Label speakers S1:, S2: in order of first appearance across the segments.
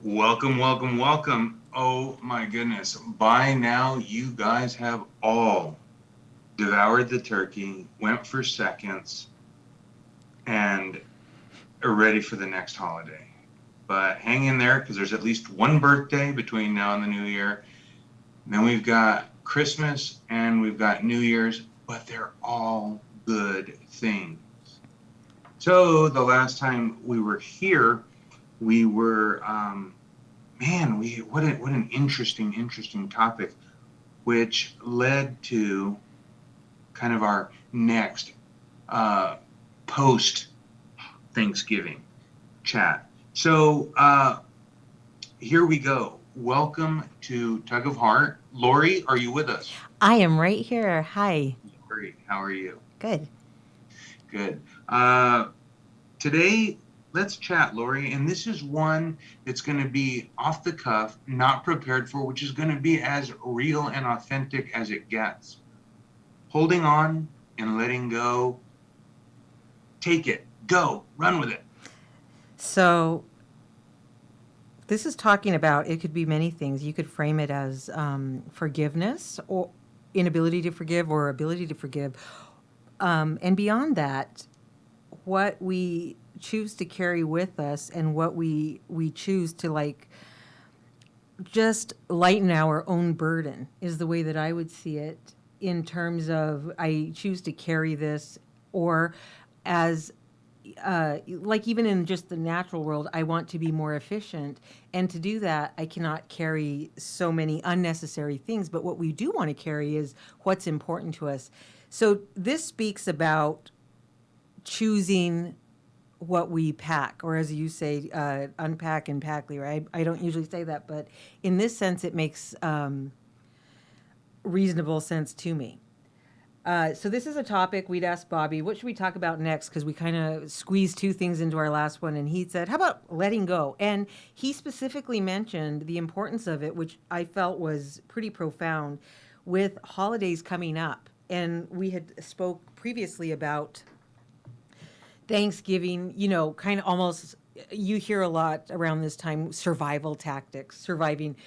S1: Welcome, welcome, welcome. Oh my goodness. By now, you guys have all devoured the turkey, went for seconds, and are ready for the next holiday. But hang in there because there's at least one birthday between now and the new year. And then we've got Christmas and we've got New Year's, but they're all good things. So the last time we were here, we were man, we what an interesting topic, which led to kind of our next uh, post Thanksgiving chat. So here we go. Welcome to Tug of Heart. Lori, are you with us?
S2: I am right here. Hi.
S1: Lori, how are you?
S2: Good.
S1: Good. Today, let's chat, Lori, and this is one that's going to be off the cuff, not prepared for, which is going to be as real and authentic as it gets. Holding on and letting go. Take it, go, run with it.
S2: So, this is talking about it could be many things. You could frame it as forgiveness or inability to forgive or ability to forgive. And beyond that, what we choose to carry with us and what we choose to just lighten our own burden is the way that I would see it in terms of I choose to carry this or as like even in just the natural world, I want to be more efficient. And to do that, I cannot carry so many unnecessary things. But what we do want to carry is what's important to us. So this speaks about choosing what we pack, or as you say, unpack and pack, Leroy. I don't usually say that, but in this sense, it makes reasonable sense to me. So this is a topic we'd asked Bobby, what should we talk about next? Because we kind of squeezed two things into our last one, and he said, "How about letting go?" And he specifically mentioned the importance of it, which I felt was pretty profound, with holidays coming up. And we had spoke previously about Thanksgiving, kind of almost you hear a lot around this time survival tactics, surviving,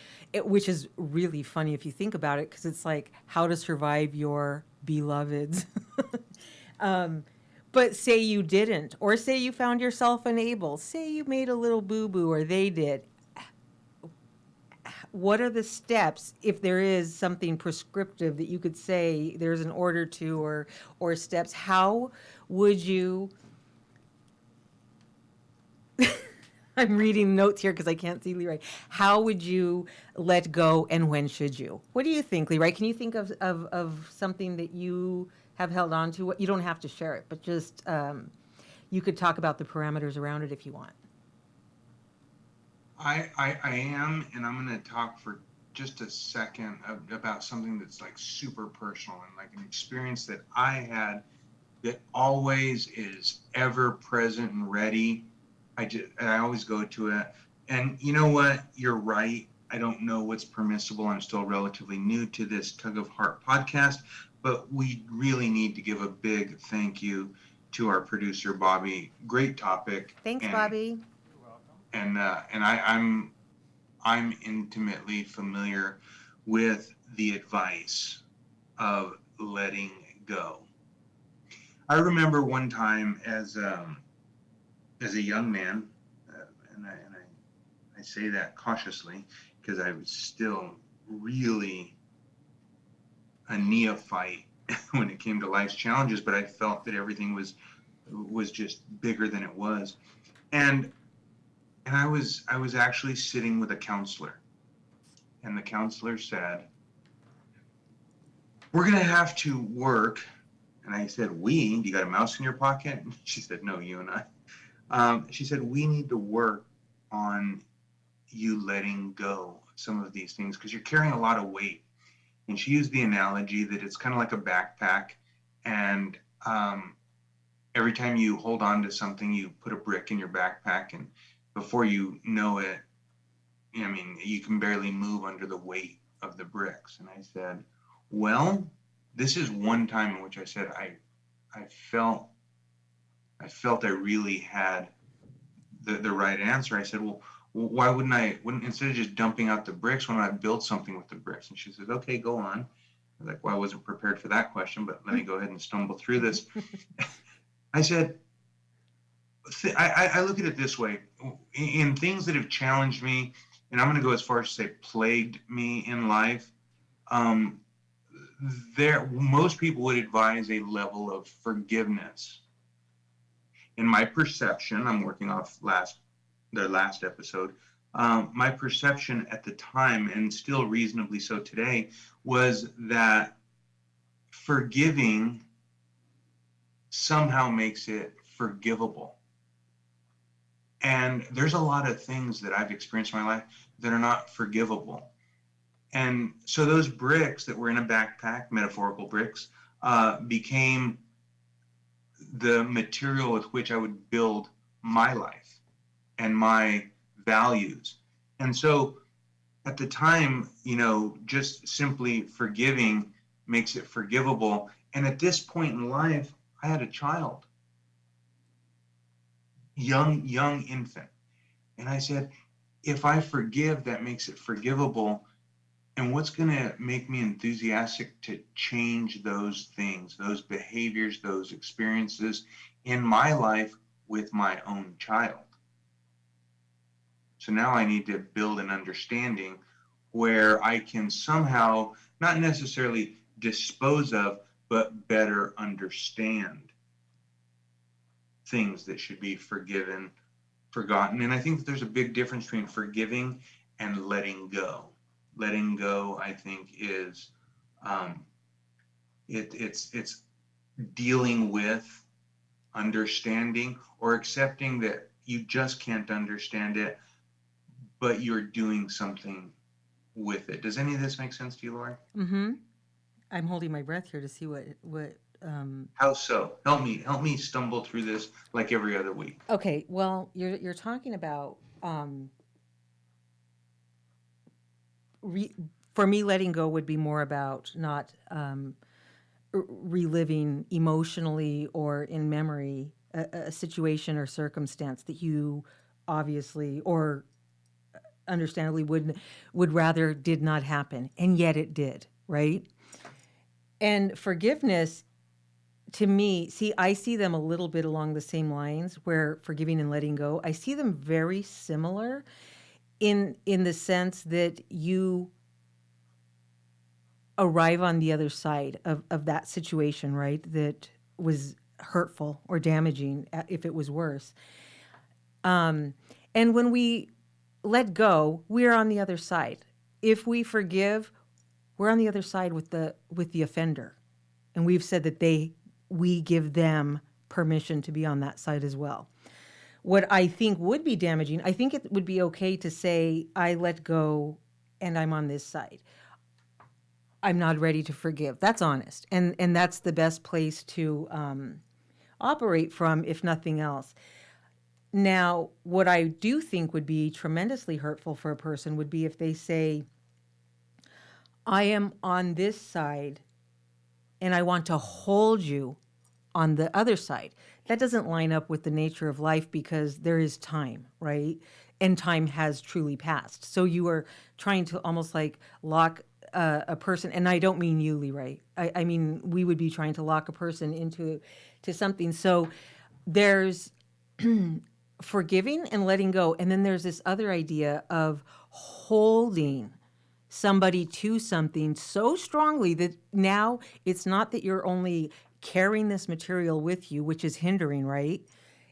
S2: which is really funny if you think about it because it's like how to survive your beloveds. But say you didn't, or say you found yourself unable, say you made a little boo boo or they did. What are the steps if there is something prescriptive that you could say there's an order to or steps? How would you I'm reading notes here because I can't see Leroy. How would you let go and when should you? What do you think, Leroy? Can you think of something that you have held on to? You don't have to share it, but just you could talk about the parameters around it if you want.
S1: I am, and I'm going to talk for just a second about something that's like super personal and like an experience that I had that always is ever present and ready. I always go to it. And you know what? You're right. I don't know what's permissible. I'm still relatively new to this Tug of Heart podcast, but we really need to give a big thank you to our producer Bobby. Great topic,
S2: Thanks,
S1: and
S2: Bobby.
S1: I'm intimately familiar with the advice of letting go. I remember one time as a young man, and I say that cautiously because I was still really a neophyte when it came to life's challenges, but I felt that everything was just bigger than it was, and and I was actually sitting with a counselor, and the counselor said, "We're gonna have to work." And I said, "We? Do you got a mouse in your pocket?" And she said, "No, you and I." She said, "We need to work on you letting go of some of these things because you're carrying a lot of weight." And she used the analogy that it's kind of like a backpack, and every time you hold on to something, you put a brick in your backpack, and before you know it, I mean, you can barely move under the weight of the bricks. And I said, "Well, this is one time in which I said I felt I really had the right answer." I said, "Well, why wouldn't instead of just dumping out the bricks, why don't I build something with the bricks? And she says, okay, go on. I was like, well, I wasn't prepared for that question, but let me go ahead and stumble through this. I said, I look at it this way, in things that have challenged me, and I'm going to go as far as to say plagued me in life. Um, most people would advise a level of forgiveness. In my perception, I'm working off their last episode. My perception at the time, and still reasonably so today, was that forgiving somehow makes it forgivable. And there's a lot of things that I've experienced in my life that are not forgivable. And so those bricks that were in a backpack, metaphorical bricks, became the material with which I would build my life and my values. And so at the time, just simply forgiving makes it forgivable. And at this point in life, I had a child, young infant. And I said, if I forgive, that makes it forgivable. And what's going to make me enthusiastic to change those things, those behaviors, those experiences in my life with my own child? So now I need to build an understanding where I can somehow, not necessarily dispose of, but better understand things that should be forgiven, forgotten. And I think that there's a big difference between forgiving and letting go. Letting go, I think, is it's dealing with, understanding, or accepting that you just can't understand it, but you're doing something with it. Does any of this make sense to you, Lori?
S2: Mm-hmm. I'm holding my breath here to see what
S1: How so? Help me stumble through this like every other week.
S2: okay, well, you're talking about re, for me, letting go would be more about not reliving emotionally or in memory a situation or circumstance that you obviously or understandably would rather did not happen, and yet it did, right? And forgiveness, to me, see, I see them a little bit along the same lines where forgiving and letting go. I see them very similar in the sense that you arrive on the other side of that situation, right? That was hurtful or damaging if it was worse. And when we let go, we're on the other side. If we forgive, we're on the other side with the offender. And we've said that we give them permission to be on that side as well. What I think would be damaging, I think it would be okay to say, I let go and I'm on this side. I'm not ready to forgive. That's honest. And that's the best place to operate from, if nothing else. Now, what I do think would be tremendously hurtful for a person would be if they say, I am on this side and I want to hold you on the other side. That doesn't line up with the nature of life because there is time, right? And time has truly passed. So you are trying to almost like lock a person, and I don't mean you, Leroy. I mean, we would be trying to lock a person into something. So there's forgiving and letting go. And then there's this other idea of holding somebody to something so strongly that now it's not that you're only carrying this material with you, which is hindering, right?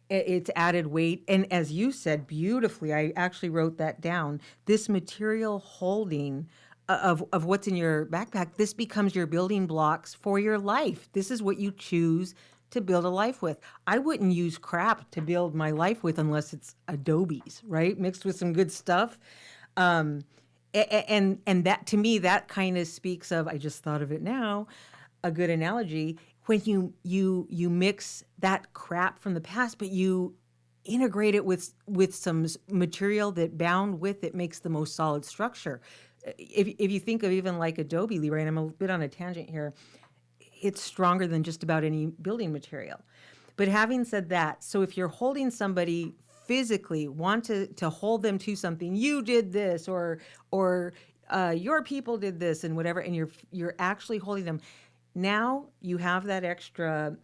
S2: It's added weight. And as you said beautifully, I actually wrote that down. This material holding of what's in your backpack, this becomes your building blocks for your life. This is what you choose to build a life with. I wouldn't use crap to build my life with unless it's Adobe's, right? Mixed with some good stuff. And that, to me, that kind of speaks of, I just thought of it now, a good analogy, when you mix that crap from the past, but you integrate it with some material that bound with it makes the most solid structure. If you think of even like Adobe, Leroy, and I'm a bit on a tangent here, it's stronger than just about any building material. But having said that, so if you're holding somebody physically want to hold them to something. You did this, or your people did this, and whatever, and you're actually holding them. Now you have that extra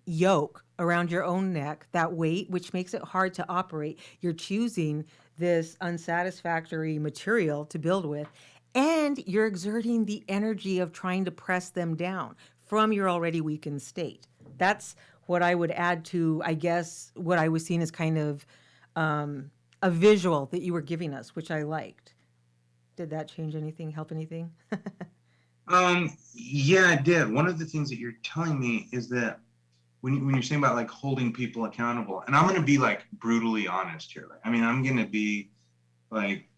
S2: yoke around your own neck, that weight, which makes it hard to operate. You're choosing this unsatisfactory material to build with, and you're exerting the energy of trying to press them down from your already weakened state. That's what I would add to, I guess, what I was seeing as kind of a visual that you were giving us, which I liked. Did that change anything, help anything?
S1: Yeah, it did. One of the things that you're telling me is that when you're saying about like holding people accountable, and I'm going to be like brutally honest here. I mean, I'm going to be like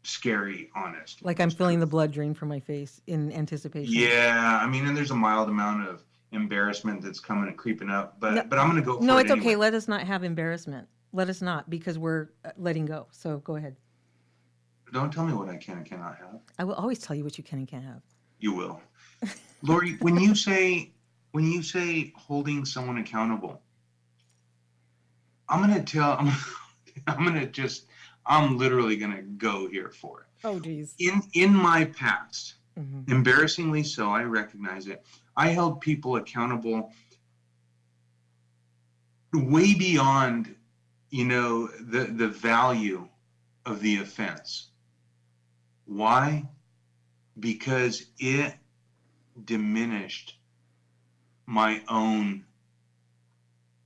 S1: scary honest.
S2: Like I'm feeling the blood drain from my face in anticipation.
S1: Yeah, I mean, and there's a mild amount of embarrassment that's coming and creeping up, but I'm going to go for
S2: No,
S1: it
S2: it's okay.
S1: anyway.
S2: Let us not have embarrassment. Let us not, because we're letting go. So go ahead.
S1: Don't tell me what I can and cannot have.
S2: I will always tell you what you can and can't have.
S1: You will. Lori, when you say holding someone accountable, I'm literally gonna go here for it.
S2: Oh, geez.
S1: In my past,
S2: Mm-hmm.
S1: embarrassingly so, I recognize it. I held people accountable way beyond, the value of the offense. Why? Because it diminished my own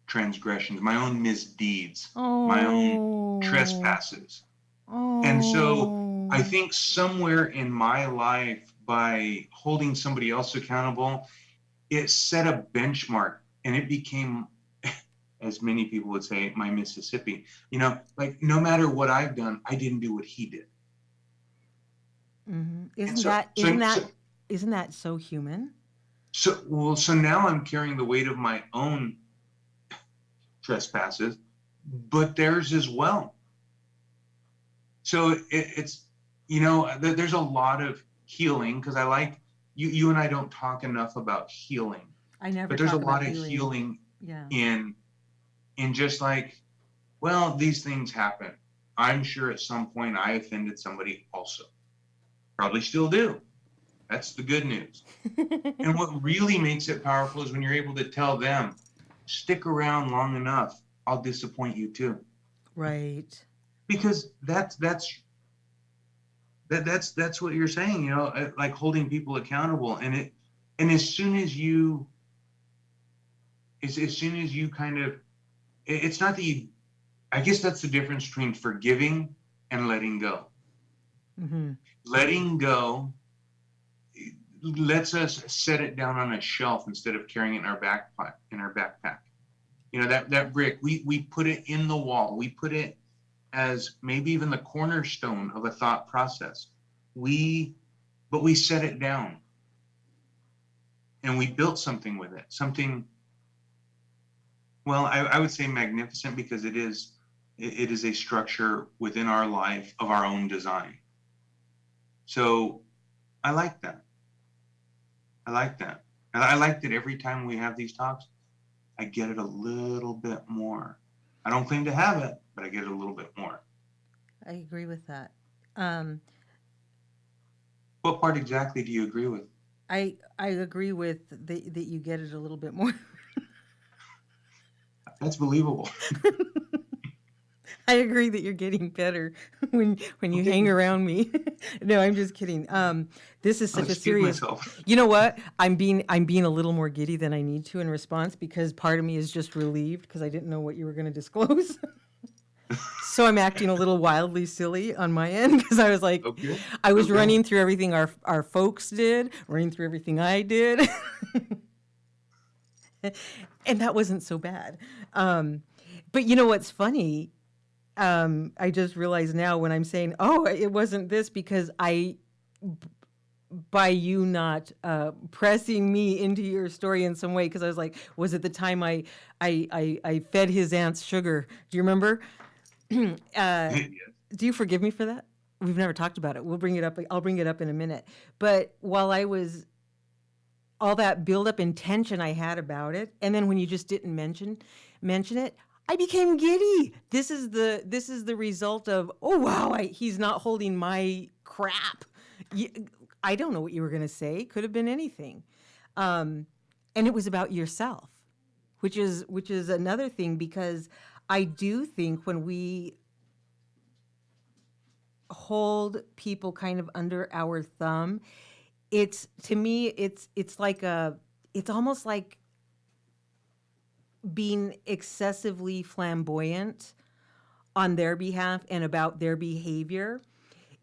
S1: transgressions, my own misdeeds, my own trespasses. And so I think somewhere in my life, by holding somebody else accountable, it set a benchmark, and it became, as many people would say, my Mississippi. Like no matter what I've done, I didn't do what he did.
S2: Mm-hmm. Isn't that so human?
S1: So now I'm carrying the weight of my own trespasses, but theirs as well. So it's there's a lot of healing, because I like you and I don't talk enough about healing.
S2: I never.
S1: But there's a
S2: talk
S1: lot
S2: about
S1: of healing
S2: Yeah.
S1: in just like, well, these things happen. I'm sure at some point I offended somebody also. Probably still do. That's the good news. And what really makes it powerful is when you're able to tell them, stick around long enough, I'll disappoint you too.
S2: Right.
S1: Because that's what you're saying, like holding people accountable. And as soon as you kind of, it's not that you, I guess that's the difference between forgiving and letting go.
S2: Mm-hmm.
S1: Letting go lets us set it down on a shelf instead of carrying it in our backpack. That brick, we put it in the wall. We put it as maybe even the cornerstone of a thought process. But we set it down, and we built something with it. Something, well, I would say magnificent, because it is a structure within our life of our own design. So I like that. And I like that every time we have these talks, I get it a little bit more. I don't claim to have it, but I get it a little bit more.
S2: I agree with that.
S1: What part exactly do you agree with?
S2: I agree with that you get it a little bit more.
S1: That's believable.
S2: I agree that you're getting better when you hang around me. No, I'm just kidding. This is such a serious.
S1: Myself.
S2: You know what? I'm being a little more giddy than I need to in response, because part of me is just relieved because I didn't know what you were going to disclose. So I'm acting a little wildly silly on my end, because I was like,
S1: Okay.
S2: I was running through everything our folks did, running through everything I did. And that wasn't so bad. But you know what's funny? I just realized now when I'm saying, oh, it wasn't this, because by you not pressing me into your story in some way, because I was like, was it the time I fed his aunts sugar? Do you remember? Do you forgive me for that? We've never talked about it. We'll bring it up. I'll bring it up in a minute. But while I was, all that build-up intention I had about it, and then when you just didn't mention it, I became giddy. This is the result of, oh wow, he's not holding my crap. I don't know what you were going to say. Could have been anything. And it was about yourself, which is another thing, because I do think when we hold people kind of under our thumb, it's, to me, it's like it's almost like being excessively flamboyant on their behalf and about their behavior,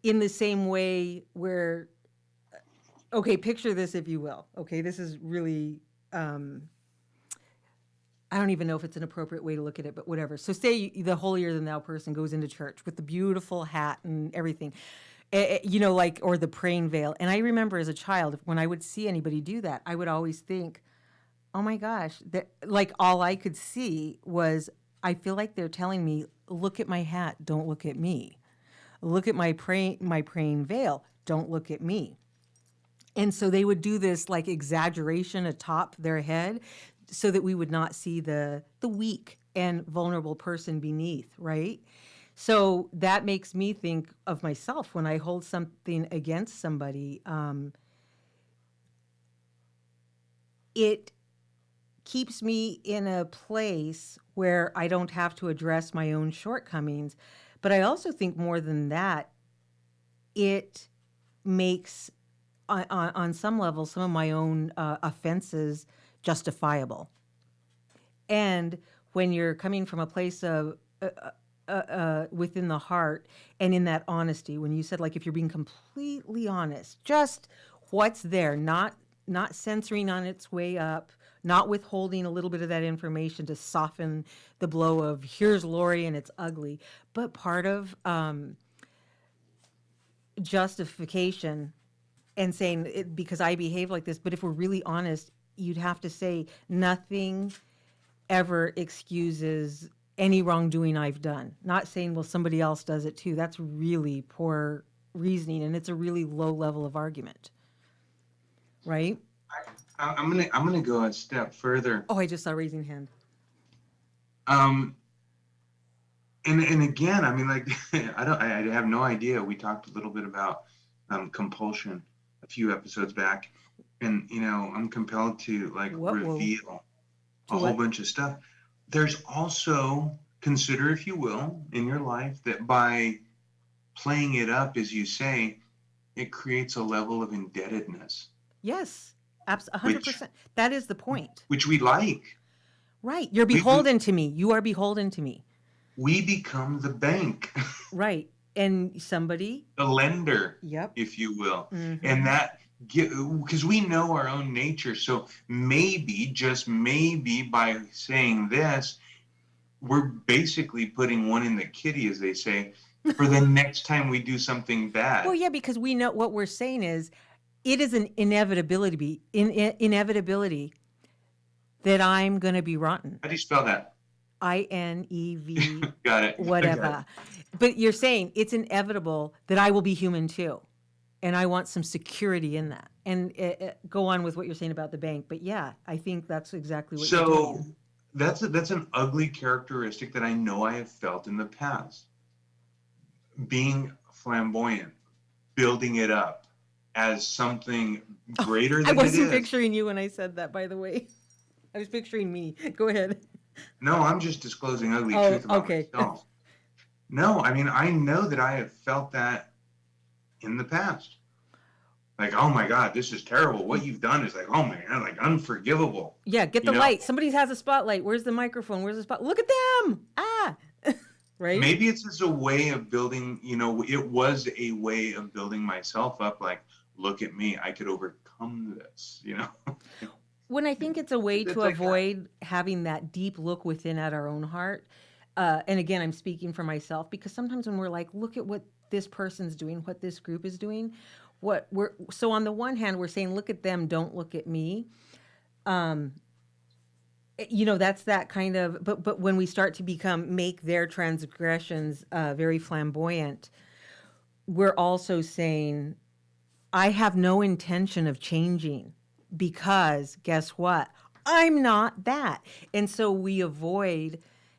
S2: in the same way where, okay, picture this, if you will. Okay, this is really, I don't even know if it's an appropriate way to look at it, but whatever. So say the holier than thou person goes into church with the beautiful hat and everything, like, or the praying veil. And I remember as a child, when I would see anybody do that, I would always think, oh my gosh, that, like, all I could see was, I feel like they're telling me, look at my hat, don't look at me. Look at my praying veil, don't look at me. And so they would do this like exaggeration atop their head so that we would not see the weak and vulnerable person beneath, right? So that makes me think of myself when I hold something against somebody. It keeps me in a place where I don't have to address my own shortcomings. But I also think more than that, it makes, on some level, some of my own offenses justifiable. And when you're coming from a place of within the heart and in that honesty, when you said, like, if you're being completely honest, just what's there, not censoring on its way up, not withholding a little bit of that information to soften the blow of here's Lori and it's ugly, but part of justification and saying it because I behave like this. But if we're really honest, you'd have to say nothing ever excuses any wrongdoing I've done. Not saying, well, somebody else does it too. That's really poor reasoning, and it's a really low level of argument, right?
S1: I'm gonna go a step further.
S2: Oh, I just saw raising hand.
S1: And again, I mean, like, I have no idea. We talked a little bit about compulsion a few episodes back, and I'm compelled to like reveal a whole bunch of stuff. There's also, consider, if you will, in your life that by playing it up, as you say, it creates a level of indebtedness.
S2: Yes, 100%. That is the point.
S1: Which we like.
S2: Right. You're beholden to me. You are beholden to me.
S1: We become the bank.
S2: Right. And somebody.
S1: The lender,
S2: yep,
S1: if you will.
S2: Mm-hmm.
S1: And that, because we know our own nature. So maybe, just maybe, by saying this, we're basically putting one in the kitty, as they say, for the next time we do something bad.
S2: Well, yeah, because we know what we're saying is, it is an inevitability that I'm going to be rotten.
S1: How do you spell that?
S2: INEV.
S1: Got it.
S2: Whatever. But you're saying it's inevitable that I will be human too. And I want some security in that. And go on with what you're saying about the bank. But yeah, I think that's exactly what you're doing.
S1: So that's an ugly characteristic that I know I have felt in the past. Being flamboyant, building it up as something greater than it is.
S2: I wasn't picturing you when I said that, by the way. I was picturing me. Go ahead.
S1: No, I'm just disclosing ugly truth about myself. No, I mean, I know that I have felt that in the past. Like, oh my God, this is terrible. What you've done is like, oh my God, like unforgivable.
S2: Yeah, get the light. Somebody has a spotlight. Where's the microphone? Where's the spot? Look at them. Right?
S1: Maybe it's just a way of building, it was a way of building myself up. Like, look at me, I could overcome this,
S2: When I think it's a way to avoid having that deep look within at our own heart. And again, I'm speaking for myself, because sometimes when we're like, look at what this person's doing, what this group is doing, so on the one hand, we're saying, look at them, don't look at me. That's that kind of, but when we start to make their transgressions very flamboyant, we're also saying, I have no intention of changing, because guess what? I'm not that. And so we avoid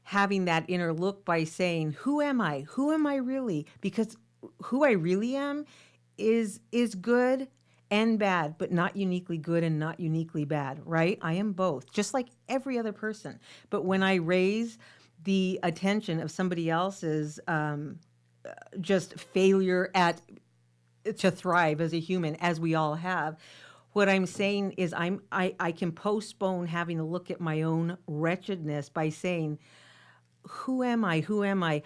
S2: having that inner look by saying, who am I? Who am I really? Because who I really am is good and bad, but not uniquely good and not uniquely bad, right? I am both, just like every other person. But when I raise the attention of somebody else's just failure at to thrive as a human, as we all have, what I'm saying is I can postpone having to look at my own wretchedness by saying, who am I? Who am I?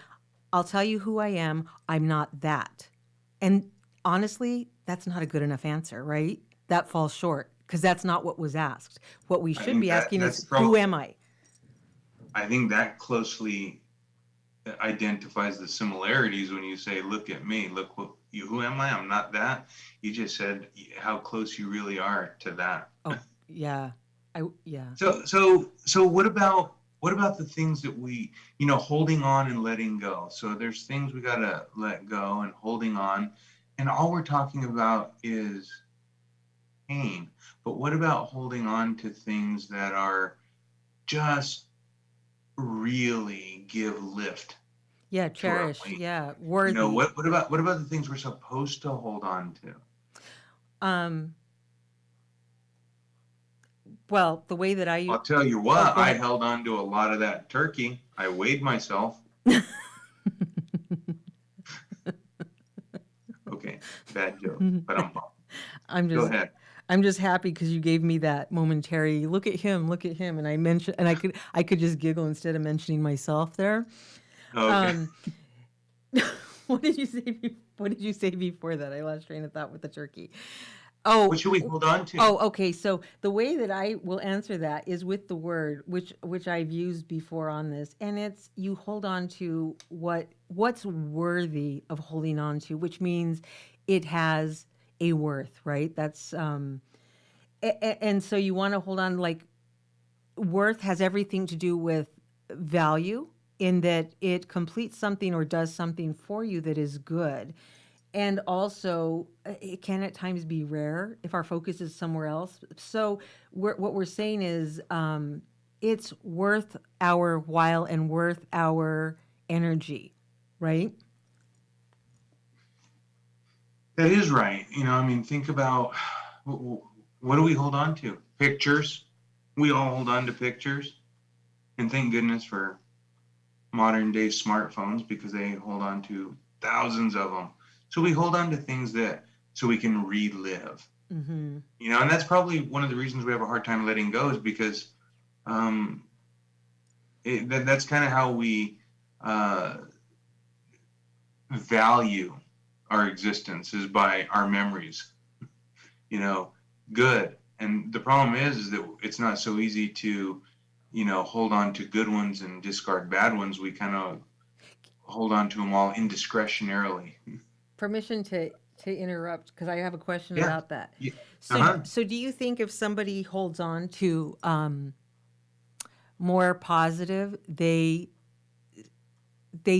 S2: I'll tell you who I am. I'm not that. And honestly, that's not a good enough answer, right? That falls short because that's not what was asked. What we
S1: I
S2: should
S1: think
S2: be
S1: that
S2: asking
S1: that's
S2: is, who
S1: probably,
S2: am I?
S1: I think that closely identifies the similarities when you say, look at me, look what you, who am I? I'm not that. You just said how close you really are to that.
S2: Oh, yeah. Yeah.
S1: So what about the things that we, holding on and letting go? So there's things we gotta let go and holding on, and all we're talking about is pain. But what about holding on to things that are just really give lift
S2: Yeah.
S1: to our
S2: Cherish.
S1: weight?
S2: Yeah. Worthy.
S1: What about the things we're supposed to hold on to?
S2: Um, well, the way that
S1: I'll tell you
S2: oh,
S1: what,
S2: go
S1: I
S2: ahead.
S1: held on to a lot of that turkey. I weighed myself. Okay, bad joke, but
S2: I'm
S1: go
S2: just
S1: ahead.
S2: I'm just happy because you gave me that momentary look at him, and I could just giggle instead of mentioning myself there.
S1: Okay.
S2: Um, what did you say? What did you say before that? I lost train of thought with the turkey.
S1: What
S2: Oh,
S1: should we hold on to?
S2: oh, okay. So the way that I will answer that is with the word, which I've used before on this, and it's you hold on to what's worthy of holding on to, which means it has a worth, right? That's and so you want to hold on like worth has everything to do with value in that it completes something or does something for you that is good. And also, it can at times be rare if our focus is somewhere else. So, what we're saying is it's worth our while and worth our energy, right?
S1: That is right. I mean, think about what do we hold on to? Pictures. We all hold on to pictures. And thank goodness for modern day smartphones because they hold on to thousands of them. So we hold on to things so we can relive.
S2: Mm-hmm.
S1: And that's probably one of the reasons we have a hard time letting go is because um, that's kind of how we uh, value our existence is by our memories, you know, good. And the problem is that it's not so easy to, hold on to good ones and discard bad ones. We kind of hold on to them all indiscretionarily.
S2: Permission to interrupt because I have a question
S1: Yeah.
S2: about that.
S1: Yeah.
S2: So,
S1: Uh-huh.
S2: so do you think if somebody holds on to more positive, they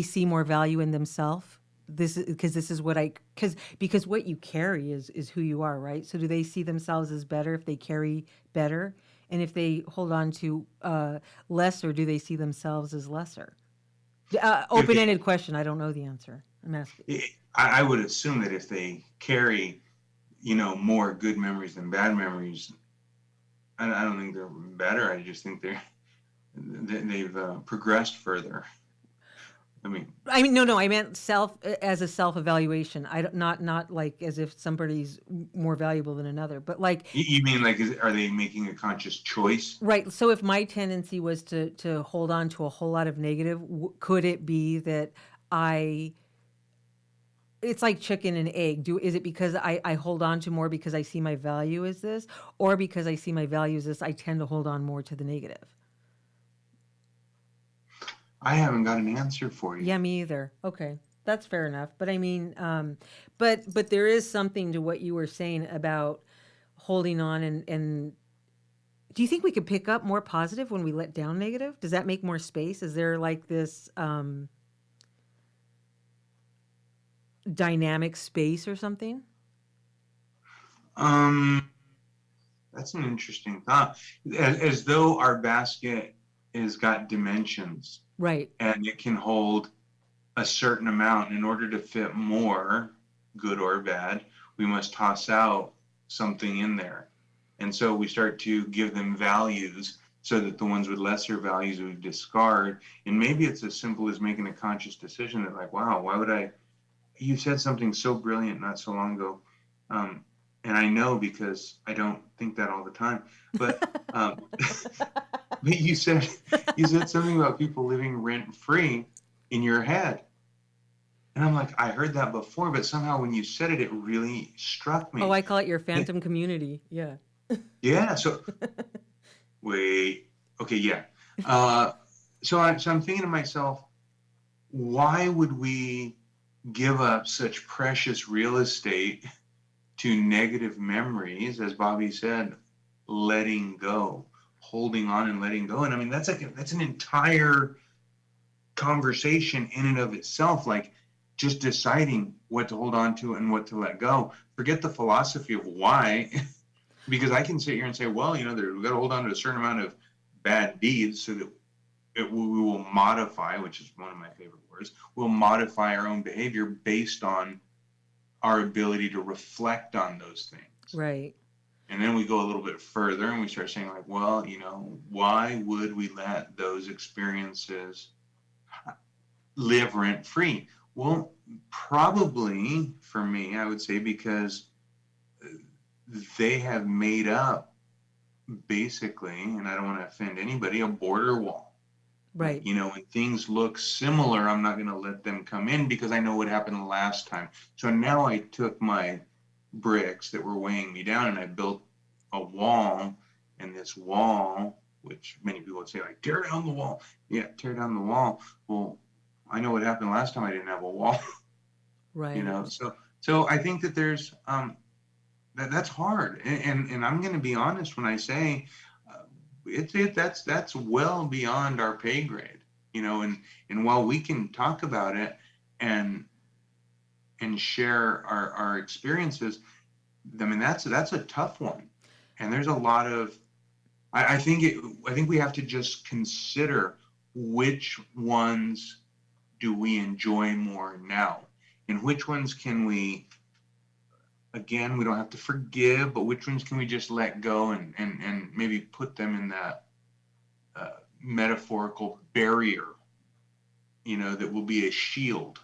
S2: see more value in themselves? This is because this is what I because what you carry is who you are, right? So do they see themselves as better if they carry better, and if they hold on to lesser, do they see themselves as lesser?
S1: If they,
S2: Open-ended question. I don't know the answer. I'm asking.
S1: I would assume that if they carry, more good memories than bad memories, I don't think they're better. I just think they've progressed further. I mean,
S2: I mean, no, no. I meant self as a self-evaluation. I don't, not like as if somebody's more valuable than another, but like
S1: you mean like, are they making a conscious choice?
S2: right. So if my tendency was to hold on to a whole lot of negative, could it be that I? It's like chicken and egg. Is it because I hold on to more because I see my value as this, or because I see my value as this, I tend to hold on more to the negative?
S1: I haven't got an answer for you.
S2: Yeah, me either. Okay, that's fair enough. But I mean, but there is something to what you were saying about holding on and do you think we could pick up more positive when we let down negative? Does that make more space? Is there like this dynamic space or something?
S1: Um, that's an interesting thought. As though our basket is got dimensions,
S2: Right.
S1: and it can hold a certain amount. In order to fit more, good or bad, we must toss out something in there. And so we start to give them values so that the ones with lesser values we discard. And maybe it's as simple as making a conscious decision that, like, wow, why would I? You said something so brilliant not so long ago. Um, and I know because I don't think that all the time. But but you said something about people living rent free in your head. And I'm like, I heard that before, but somehow when you said it, it really struck
S2: Oh,
S1: me.
S2: I call it your phantom community. Yeah.
S1: Yeah. So wait. Okay. Yeah. Uh, so I'm thinking to myself, why would we give up such precious real estate to negative memories, as Bobby said, letting go, holding on and letting go? And I mean, that's an entire conversation in and of itself, like just deciding what to hold on to and what to let go. Forget the philosophy of why, because I can sit here and say, well, you know, we've got to hold on to a certain amount of bad deeds so that we will modify, which is one of my favorite words, we'll modify our own behavior based on our ability to reflect on those things.
S2: Right.
S1: And then we go a little bit further and we start saying, like, well, you know, why would we let those experiences live rent free? Well, probably for me, I would say because they have made up basically, and I don't want to offend anybody, a border wall. Like,
S2: Right.
S1: you know, when things look similar, I'm not going to let them come in because I know what happened last time. So now I took my bricks that were weighing me down and I built a wall. And this wall, which many people would say, like, tear down the wall. Yeah, tear down the wall. Well, I know what happened last time I didn't have a wall, you
S2: Right.
S1: know. So I think that there's that's hard, and I'm going to be honest when I say that's well beyond our pay grade, you know. And while we can talk about it and share our experiences, I mean that's a tough one, and there's a lot of I think we have to just consider which ones do we enjoy more now, and which ones can we, again, we don't have to forgive, but which ones can we just let go and maybe put them in that metaphorical barrier, you know, that will be a shield,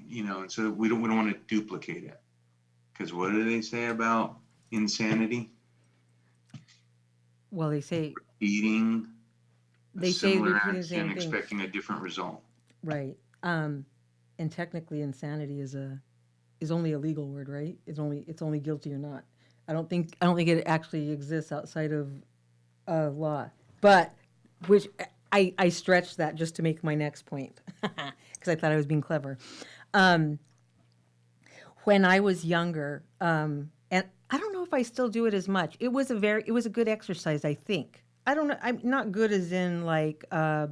S1: you know, and so we don't want to duplicate it, because what do they say about insanity?
S2: Well,
S1: Eating a
S2: they say
S1: similar
S2: repeating the
S1: action,
S2: same thing.
S1: expecting a different result.
S2: Right. And technically insanity is only a legal word, right? It's only guilty or not. I don't think it actually exists outside of law. But which I stretched that just to make my next point because I thought I was being clever. Um, when I was younger, and I don't know if I still do it as much. It was a good exercise, I think. I don't know. I'm not good as in like a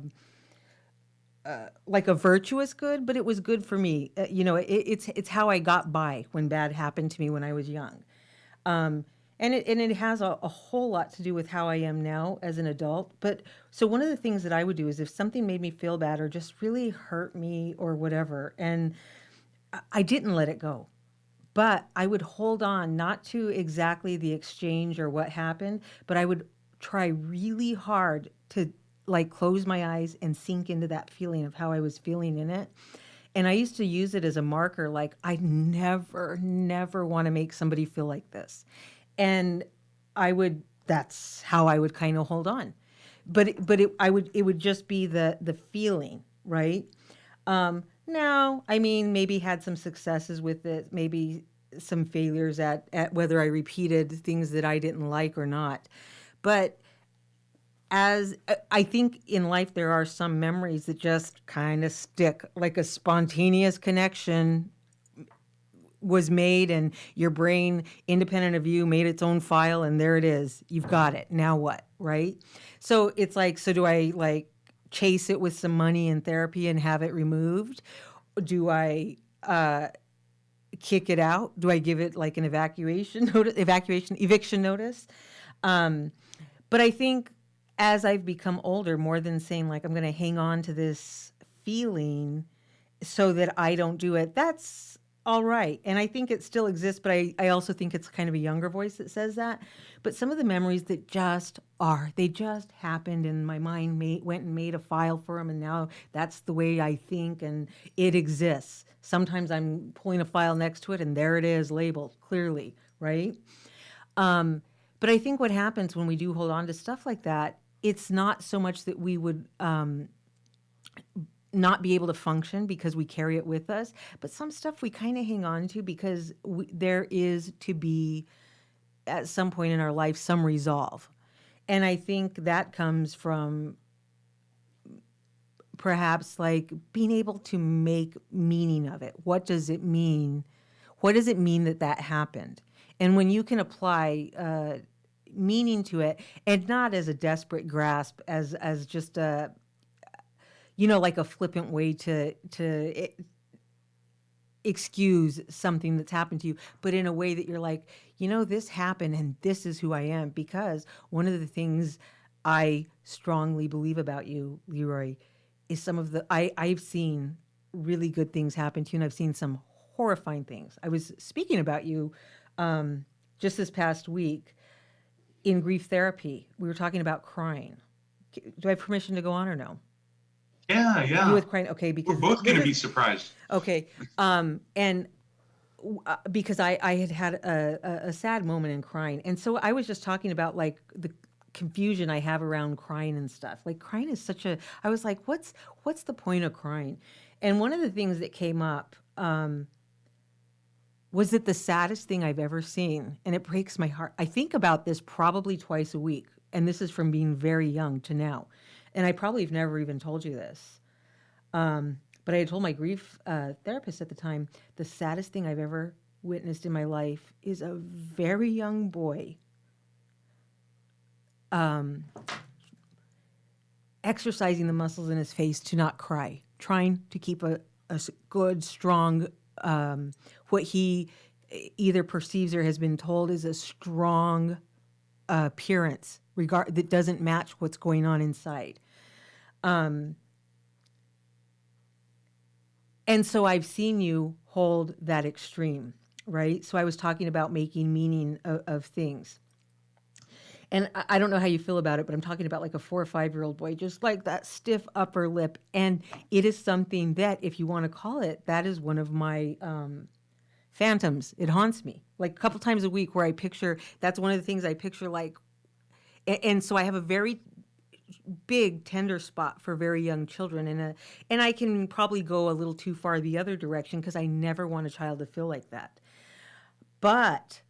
S2: virtuous good, but it was good for me. It's how I got by when bad happened to me when I was young. And it has a whole lot to do with how I am now as an adult. But so one of the things that I would do is if something made me feel bad or just really hurt me or whatever, and I didn't let it go. But I would hold on not to exactly the exchange or what happened, but I would try really hard to like close my eyes and sink into that feeling of how I was feeling in it. And I used to use it as a marker, like, I never, never want to make somebody feel like this. And that's how I would kind of hold on. It would just be the feeling, right? Now, I mean, maybe had some successes with it, maybe some failures at whether I repeated things that I didn't like or not. But as I think in life, there are some memories that just kind of stick, like a spontaneous connection was made, and your brain, independent of you, made its own file, and there it is. You've got it. Now what, right? So it's like, so do I like chase it with some money and therapy and have it removed? Do I kick it out? Do I give it like an eviction notice? But I think as I've become older, more than saying like I'm going to hang on to this feeling so that I don't do it, that's all right. And I think it still exists, but I also think it's kind of a younger voice that says that. But some of the memories that just are, they just happened, and my mind went and made a file for them, and now that's the way I think, and it exists. Sometimes I'm pulling a file next to it, and there it is labeled clearly, right? But I think what happens when we do hold on to stuff like that, it's not so much that we would not be able to function because we carry it with us, but some stuff we kind of hang on to because there is to be, at some point in our life, some resolve. And I think that comes from perhaps like being able to make meaning of it. What does it mean? What does it mean that that happened? And when you can apply meaning to it, and not as a desperate grasp, as just a, like a flippant way to excuse something that's happened to you, but in a way that you're like, this happened and this is who I am. Because one of the things I strongly believe about you, Leroy, is I've seen really good things happen to you, and I've seen some horrifying things. I was speaking about you just this past week in grief therapy. We were talking about crying. Do I have permission to go on or no?
S1: Yeah,
S2: You
S1: yeah.
S2: with crying? Okay,
S1: We're
S2: because
S1: both going
S2: this
S1: to be
S2: is
S1: surprised.
S2: okay. And because I had a sad moment in crying, and so I was just talking about like the confusion I have around crying and stuff. Like crying is such a. I was like, what's the point of crying? And one of the things that came up was it the saddest thing I've ever seen, and it breaks my heart. I think about this probably twice a week, and this is from being very young to now, and I probably have never even told you this. But I had told my grief therapist at the time, the saddest thing I've ever witnessed in my life is a very young boy exercising the muscles in his face to not cry, trying to keep a good, strong, what he either perceives or has been told is a strong appearance that doesn't match what's going on inside. And so I've seen you hold that extreme, right? So I was talking about making meaning of things. And I don't know how you feel about it, but I'm talking about like a 4 or 5-year-old boy, just like that stiff upper lip. And it is something that, if you want to call it, that is one of my phantoms. It haunts me like a couple times a week where that's one of the things I picture like, and so I have a very big tender spot for very young children, and I can probably go a little too far the other direction because I never want a child to feel like that. But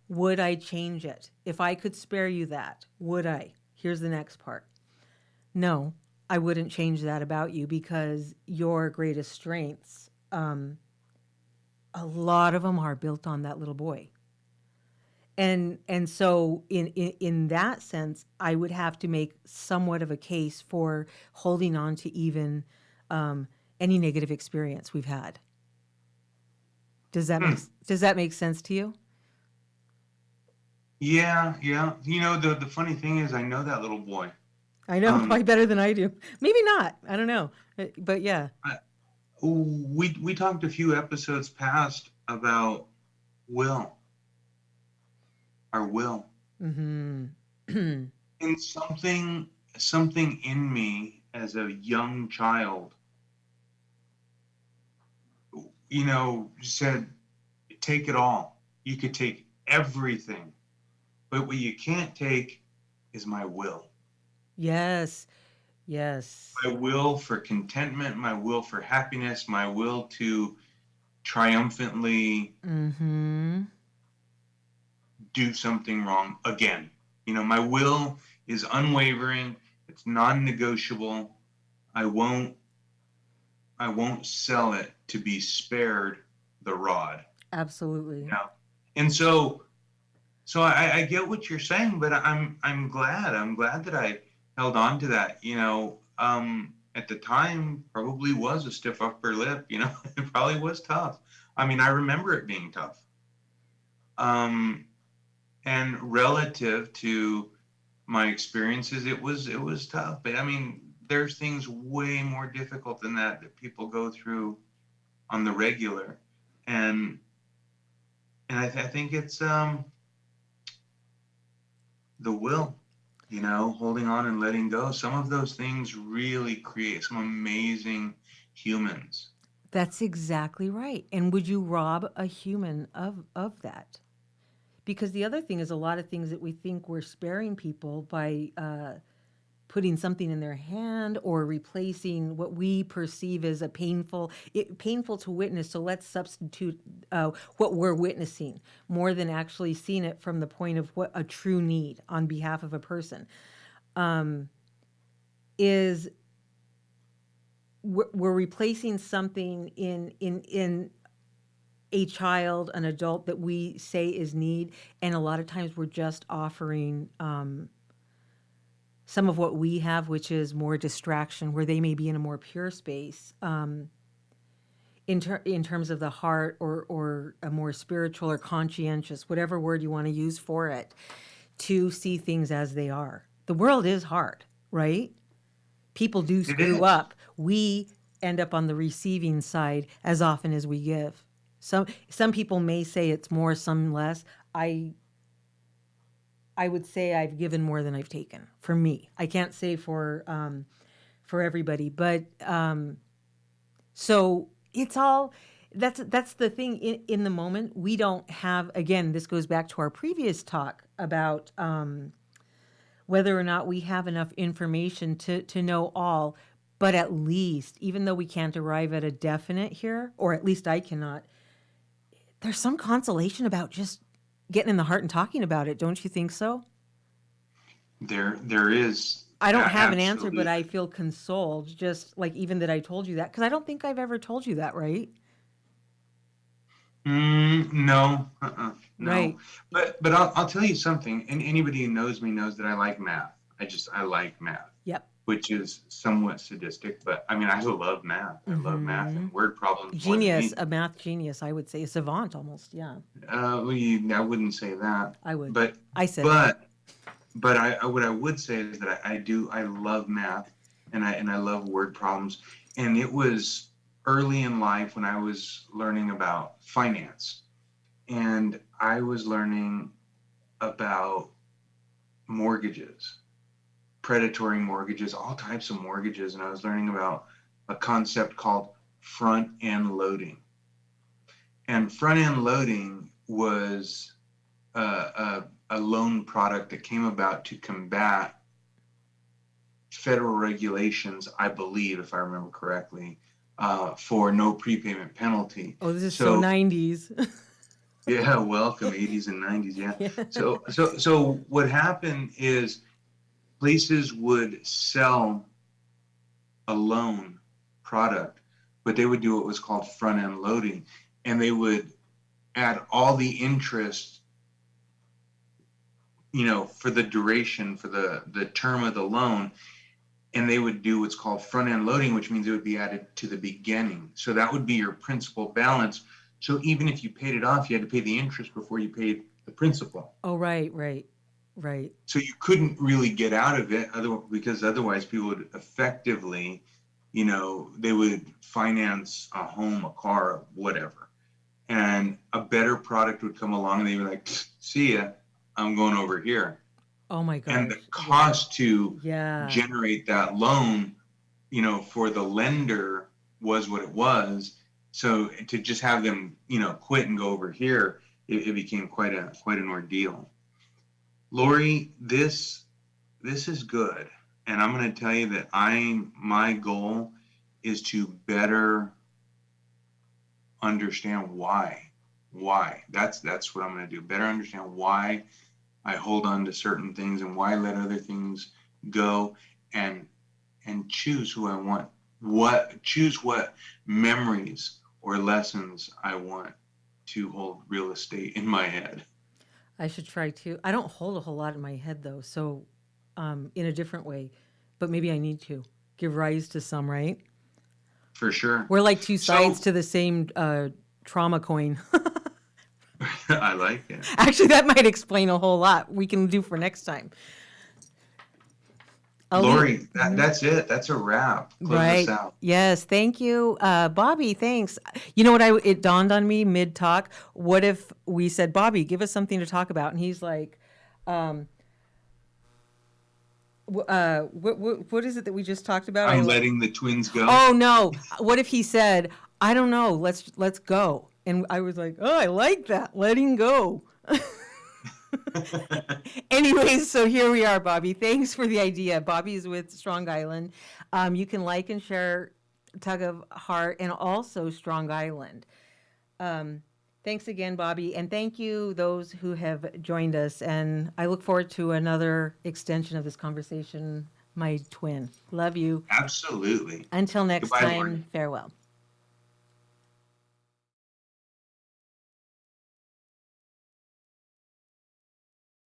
S2: would I change it? If I could spare you that, would I? Here's the next part. No, I wouldn't change that about you, because your greatest strengths, a lot of them are built on that little boy. And so in that sense, I would have to make somewhat of a case for holding on to even any negative experience we've had. Does that make sense to you?
S1: Yeah, yeah. The funny thing is, I know that little boy.
S2: I know,
S1: Um,
S2: probably better than I do. Maybe not. I don't know. But yeah.
S1: I, we talked a few episodes past about Will, our Will,
S2: Mm-hmm.
S1: and something in me as a young child, said, take it all. You could take everything, but what you can't take is my will.
S2: Yes. Yes.
S1: My will for contentment, my will for happiness, my will to triumphantly
S2: Mm-hmm.
S1: do something wrong again. My will is unwavering, it's non-negotiable. I won't I won't sell it to be spared the rod.
S2: Absolutely.
S1: And so I get what you're saying, but I'm glad. I'm glad that I held on to that. At the time, probably was a stiff upper lip. It probably was tough. I mean, I remember it being tough. And relative to my experiences, it was tough. But I mean, there's things way more difficult than that people go through on the regular, and I think it's the will, holding on and letting go. Some of those things really create some amazing humans.
S2: That's exactly right. And would you rob a human of that? Because the other thing is a lot of things that we think we're sparing people by putting something in their hand or replacing what we perceive as a painful to witness. So let's substitute what we're witnessing more than actually seeing it from the point of what a true need on behalf of a person is. We're replacing something in a child, an adult that we say is need, and a lot of times we're just offering some of what we have, which is more distraction, where they may be in a more pure space in terms of the heart, or a more spiritual or conscientious, whatever word you want to use for it, to see things as they are. The world is hard, right? People do
S1: It
S2: screw
S1: is.
S2: up. We end up on the receiving side as often as we give. Some people may say it's more, some less. I would say I've given more than I've taken. For me, I can't say for everybody, but so it's all. That's the thing. In the moment, we don't have. Again, this goes back to our previous talk about whether or not we have enough information to know all. But at least, even though we can't arrive at a definite here, or at least I cannot, there's some consolation about just getting in the heart and talking about it. Don't you think so?
S1: There is.
S2: I don't have an answer, but
S1: Absolutely.
S2: I feel consoled, just like even that I told you that, because I don't think I've ever told you that, right?
S1: No, no.
S2: Right.
S1: But I'll tell you something. And anybody who knows me knows that I like math. I like math,
S2: Yep.
S1: which is somewhat sadistic. But I mean, I love math. I love math and word problems more than
S2: Genius, a
S1: anything.
S2: math genius, I would say, a savant almost. Yeah,
S1: I wouldn't say that.
S2: I would.
S1: But
S2: I said it.
S1: but what I would say is that I love math, and I love word problems. And it was early in life when I was learning about finance, and I was learning about mortgages, predatory mortgages, all types of mortgages, and I was learning about a concept called front end loading. And front end loading was a loan product that came about to combat federal regulations, I believe, if I remember correctly, for no prepayment penalty.
S2: Oh, this is so
S1: So
S2: 90s.
S1: yeah, welcome 80s and 90s. Yeah.
S2: Yeah.
S1: So what happened is places would sell a loan product, but they would do what was called front end loading, and they would add all the interest, for the duration, for the term of the loan, and they would do what's called front end loading, which means it would be added to the beginning. So that would be your principal balance. So even if you paid it off, you had to pay the interest before you paid the principal.
S2: Oh, right.
S1: So you couldn't really get out of it because otherwise people would effectively, they would finance a home, a car, whatever. And a better product would come along and they were like, see ya, I'm going over here.
S2: Oh my
S1: And
S2: gosh.
S1: the cost to
S2: Yeah.
S1: generate that loan, for the lender was what it was. So to just have them, quit and go over here, it became quite an ordeal. Lori, this is good, and I'm going to tell you that my goal is to better understand why. That's what I'm going to do. Better understand why I hold on to certain things and why I let other things go, and choose who I want. Choose what memories or lessons I want to hold real estate in my head.
S2: I should try to. I don't hold a whole lot in my head though, so in a different way, but maybe I need to give rise to some, right?
S1: For sure.
S2: We're like two
S1: So
S2: sides to the same trauma coin.
S1: I like it.
S2: Actually, that might explain a whole lot. We can do for next time. I'll
S1: Lori, that's it. That's a wrap. Close us
S2: Right.
S1: out.
S2: Yes. Thank you. Bobby, thanks. You know what? It dawned on me mid talk. What if we said, Bobby, give us something to talk about? And he's like, what is it that we just talked about?
S1: I'm letting the twins go.
S2: Oh no. What if he said, I don't know, let's go. And I was like, oh, I like that. Letting go. Anyways, so here we are, Bobby. Thanks for the idea. Bobby's with Strong Island. You can like and share Tug of Heart and also Strong Island. Thanks again, Bobby. And thank you, those who have joined us. And I look forward to another extension of this conversation, my twin. Love you.
S1: Absolutely.
S2: Until next
S1: Goodbye,
S2: time,
S1: Lori.
S2: farewell.